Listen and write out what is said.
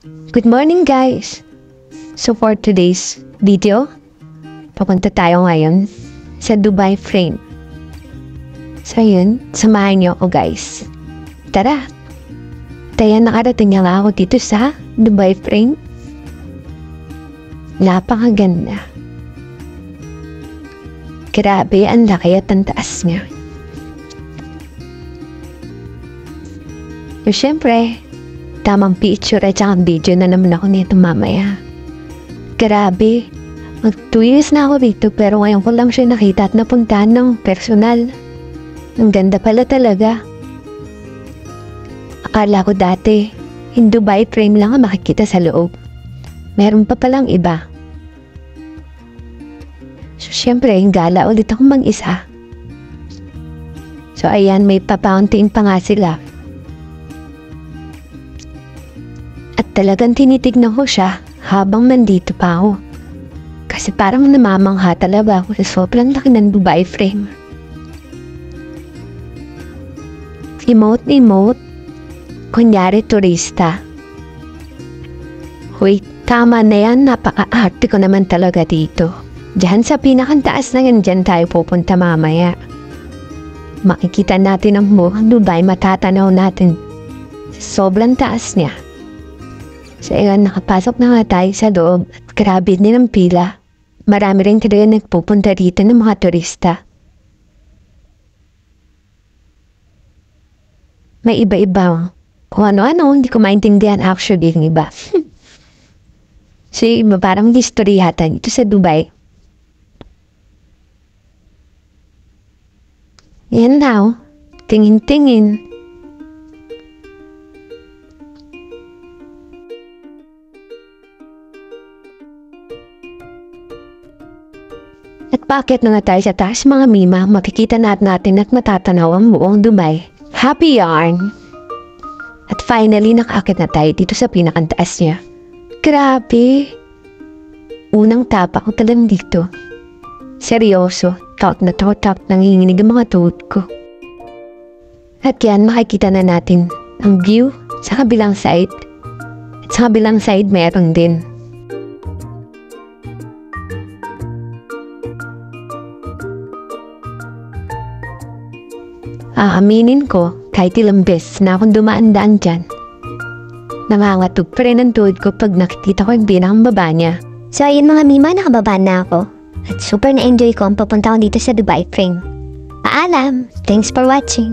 Good morning guys! So for today's video, papunta tayo ngayon sa Dubai Frame. So yun, samahan niyo ako guys. Tara! Kaya nakarating nga ako dito sa Dubai Frame. Napakaganda. Grabe, ang laki at ang taas niya. So syempre, tamang picture at saka video na naman ako nito mamaya. Grabe, mag 2 years na ako dito pero ngayon ko lang siya nakita at napuntahan ng personal. Ang ganda pala talaga. Akala ko dati, yung Dubai Frame lang ang makikita sa loob. Meron pa palang iba. So syempre, gala ulit akong mag-isa. So ayan, may pa-fountain pa nga sila. At talagang tinitignan ko siya habang nandito pa ako. Kasi parang namamangha talaga ako sa sobrang laki ng Dubai Frame. Emote, kunyari turista. Wait, tama na yan, napaka-arte ko naman talaga dito. Diyan sa pinakantaas na yan, dyan tayo pupunta mamaya. Makikita natin ang buong Dubai, matatanaw natin. Sobrang taas niya. So ayan, nakapasok na nga tayo sa loob at grabe din ang pila. Marami rin talaga nagpupunta dito ng mga turista. May iba-iba. Kung ano-ano, hindi ko maintindihan actually yung iba. So iba parang history yata dito sa Dubai. Yan now, tingin-tingin. At bakit na nga tayo sa taas mga mima, makikita natin at matatanaw ang buong Dubai. Happy yarn! At finally, nakaakit na tayo dito sa pinakantaas niya. Grabe! Unang tapak ko talagang dito. Seryoso, talk nanginginig ang mga tuhod ko. At yan, makikita na natin ang view sa kabilang side. At sa kabilang side, meron din. Aaminin ko, kahit ilang beses na akong dumaan-daan dyan. Nangangatog pa rin ang tuhod ko pag nakikita ko yung binang baba niya. So ayun mga mima, nakababa na ako. At super na-enjoy ko ang papunta ko dito sa Dubai Frame. Paalam! Thanks for watching!